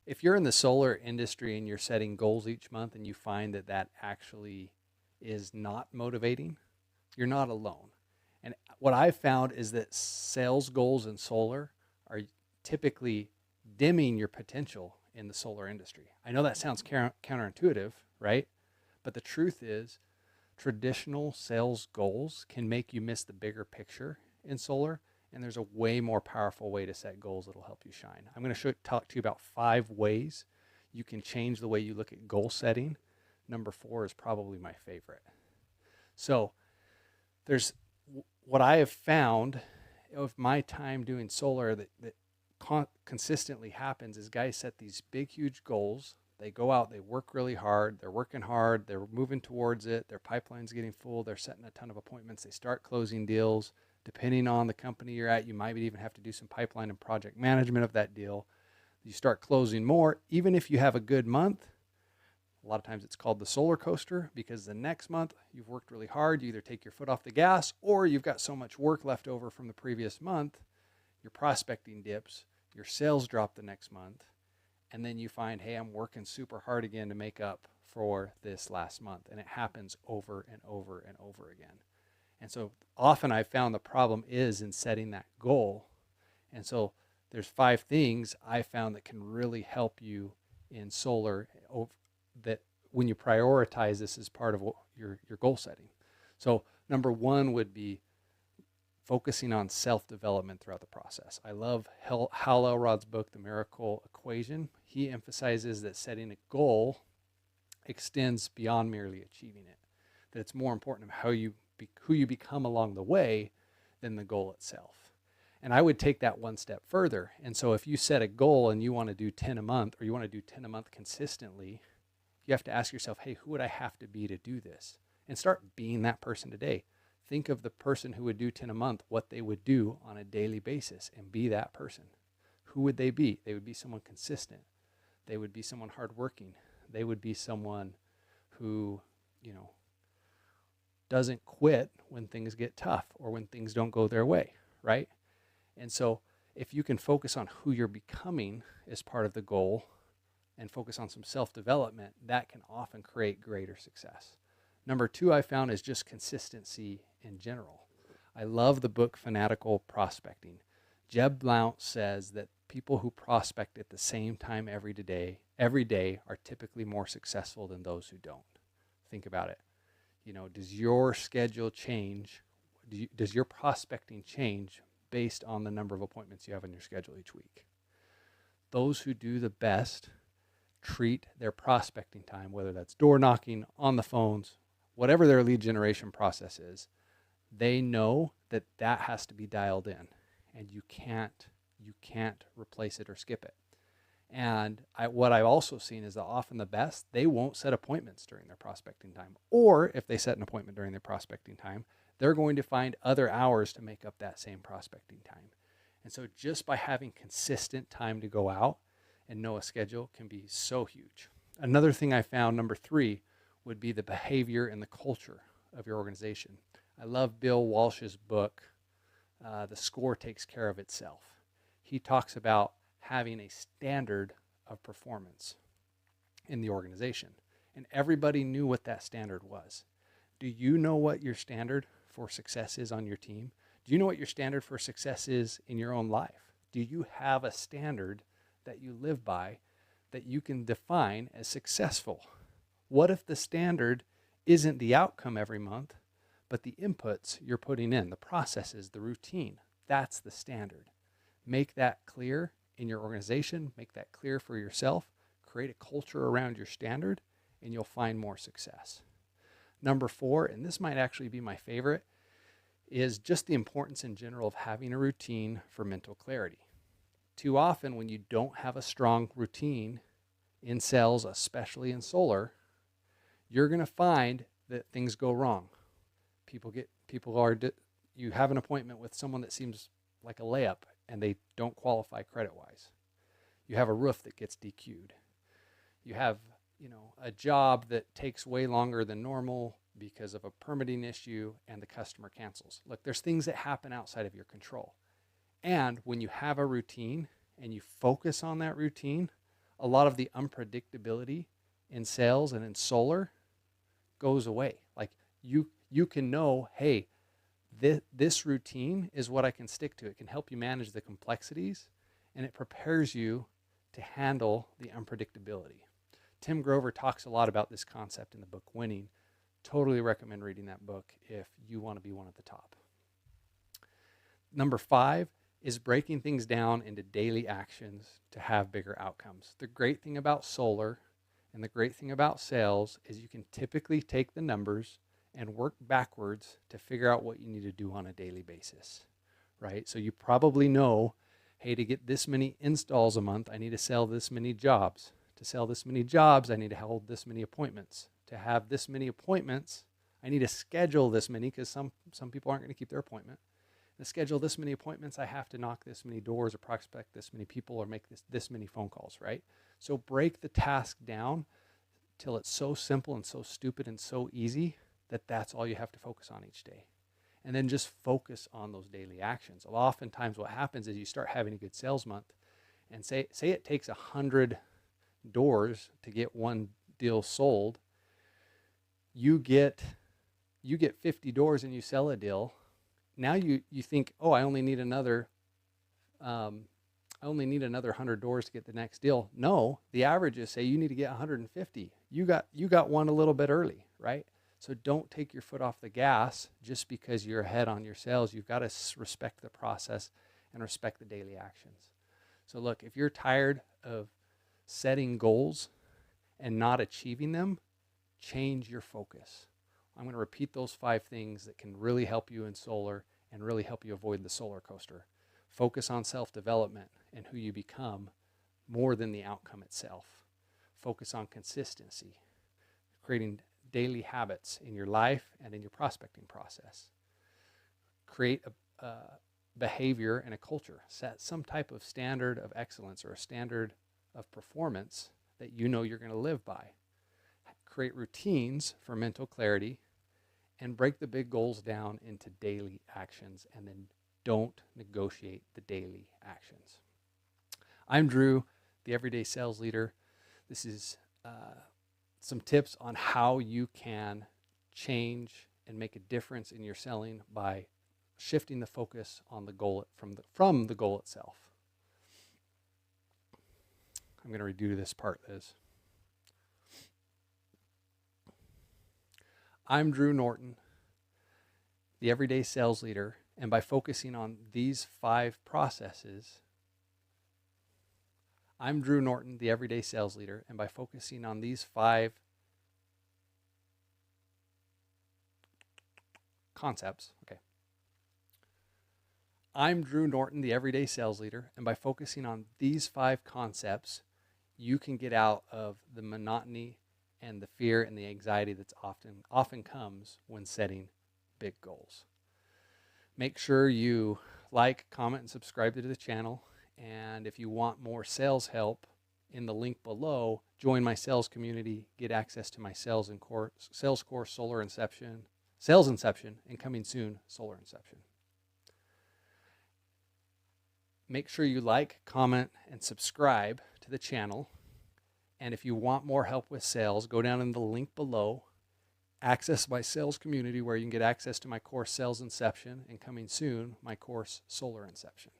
if you're in the solar industry and you're setting goals each month and you find that that actually is not motivating, you're not alone. And what I've found is that sales goals in solar are typically dimming your potential in the solar industry. I know that sounds counterintuitive, right? But the truth is, traditional sales goals can make you miss the bigger picture in solar. And there's a way more powerful way to set goals that'll help you shine. I'm going to talk to you about 5 ways you can change the way you look at goal setting. Number 4 is probably my favorite. So there's what I have found of my time doing solar that consistently happens is guys set these big, huge goals. They go out, they work really hard, they're working hard, they're moving towards it, their pipeline's getting full, they're setting a ton of appointments, they start closing deals. Depending on the company you're at, you might even have to do some pipeline and project management of that deal. You start closing more, even if you have a good month. A lot of times it's called the solar coaster because the next month you've worked really hard. You either take your foot off the gas or you've got so much work left over from the previous month. Your prospecting dips, your sales drop the next month, and then you find, hey, I'm working super hard again to make up for this last month. And it happens over and over and over again. And so often I've found the problem is in setting that goal. And so there's 5 things I found that can really help you in solar that when you prioritize this as part of your goal setting. So number 1 would be focusing on self-development throughout the process. I love Hal Elrod's book, The Miracle Equation. He emphasizes that setting a goal extends beyond merely achieving it, that it's more important how who you become along the way than the goal itself. And I would take that one step further. And so if you set a goal and you want to do 10 a month, or you want to do 10 a month consistently, you have to ask yourself, hey, who would I have to be to do this? And start being that person today. Think of the person who would do 10 a month, what they would do on a daily basis, and be that person. Who would they be? They would be someone consistent. They would be someone hardworking. They would be someone who, doesn't quit when things get tough or when things don't go their way, right? And so if you can focus on who you're becoming as part of the goal and focus on some self-development, that can often create greater success. Number 2 I found is just consistency in general. I love the book Fanatical Prospecting. Jeb Blount says that people who prospect at the same time every day are typically more successful than those who don't. Think about it. Does your schedule change? Does your prospecting change based on the number of appointments you have on your schedule each week? Those who do the best treat their prospecting time, whether that's door knocking, on the phones, whatever their lead generation process is, they know that that has to be dialed in, and you can't replace it or skip it. And what I've also seen is that often the best, they won't set appointments during their prospecting time. Or if they set an appointment during their prospecting time, they're going to find other hours to make up that same prospecting time. And so just by having consistent time to go out and know a schedule can be so huge. Another thing I found, number 3, would be the behavior and the culture of your organization. I love Bill Walsh's book, The Score Takes Care of Itself. He talks about having a standard of performance in the organization. And everybody knew what that standard was. Do you know what your standard for success is on your team? Do you know what your standard for success is in your own life? Do you have a standard that you live by that you can define as successful? What if the standard isn't the outcome every month, but the inputs you're putting in, the processes, the routine? That's the standard. Make that clear in your organization, make that clear for yourself, create a culture around your standard, and you'll find more success. Number 4, and this might actually be my favorite, is just the importance in general of having a routine for mental clarity. Too often when you don't have a strong routine in sales, especially in solar, you're going to find that things go wrong. You have an appointment with someone that seems like a layup and they don't qualify credit-wise. You have a roof that gets DQ'd. You have, a job that takes way longer than normal because of a permitting issue and the customer cancels. Look, there's things that happen outside of your control. And when you have a routine and you focus on that routine, a lot of the unpredictability in sales and in solar goes away. Like you can know, hey, this routine is what I can stick to. It can help you manage the complexities, and it prepares you to handle the unpredictability. Tim Grover talks a lot about this concept in the book Winning. Totally recommend reading that book if you want to be one at the top. Number 5 is breaking things down into daily actions to have bigger outcomes. The great thing about solar and the great thing about sales is you can typically take the numbers and work backwards to figure out what you need to do on a daily basis, right? So you probably know, hey, to get this many installs a month, I need to sell this many jobs. To sell this many jobs, I need to hold this many appointments. To have this many appointments, I need to schedule this many, because some people aren't going to keep their appointment. To schedule this many appointments, I have to knock this many doors or prospect this many people or make this many phone calls, right? So break the task down till it's so simple and so stupid and so easy that that's all you have to focus on each day. And then just focus on those daily actions. Oftentimes what happens is you start having a good sales month, and say it takes 100 doors to get one deal sold. You get 50 doors and you sell a deal. Now you think, oh, I only need another 100 doors to get the next deal. No, the averages say you need to get 150. You got one a little bit early, right? So don't take your foot off the gas just because you're ahead on your sales. You've got to respect the process and respect the daily actions. So look, if you're tired of setting goals and not achieving them, change your focus. I'm going to repeat those 5 things that can really help you in solar and really help you avoid the solar coaster. Focus on self-development and who you become more than the outcome itself. Focus on consistency, creating daily habits in your life and in your prospecting process. Create a behavior and a culture. Set some type of standard of excellence or a standard of performance that you know you're going to live by. Create routines for mental clarity, and break the big goals down into daily actions, and then don't negotiate the daily actions. I'm Drew, the Everyday Sales Leader. This is some tips on how you can change and make a difference in your selling by shifting the focus on the goal from the goal itself. I'm going to redo this part, Liz. I'm Drew Norton, the Everyday Sales Leader, and by focusing on these 5 processes, I'm Drew Norton, the Everyday Sales Leader, and by focusing on these 5 concepts, I'm Drew Norton, the Everyday Sales Leader, and by focusing on these 5 concepts, you can get out of the monotony and the fear and the anxiety that's often comes when setting big goals. Make sure you like, comment, and subscribe to the channel. And if you want more sales help, in the link below, join my sales community, get access to my sales course, Sales Inception, and coming soon, Solar Inception. Make sure you like, comment, and subscribe to the channel. And if you want more help with sales, go down in the link below, access my sales community where you can get access to my course, Sales Inception, and coming soon, my course, Solar Inception.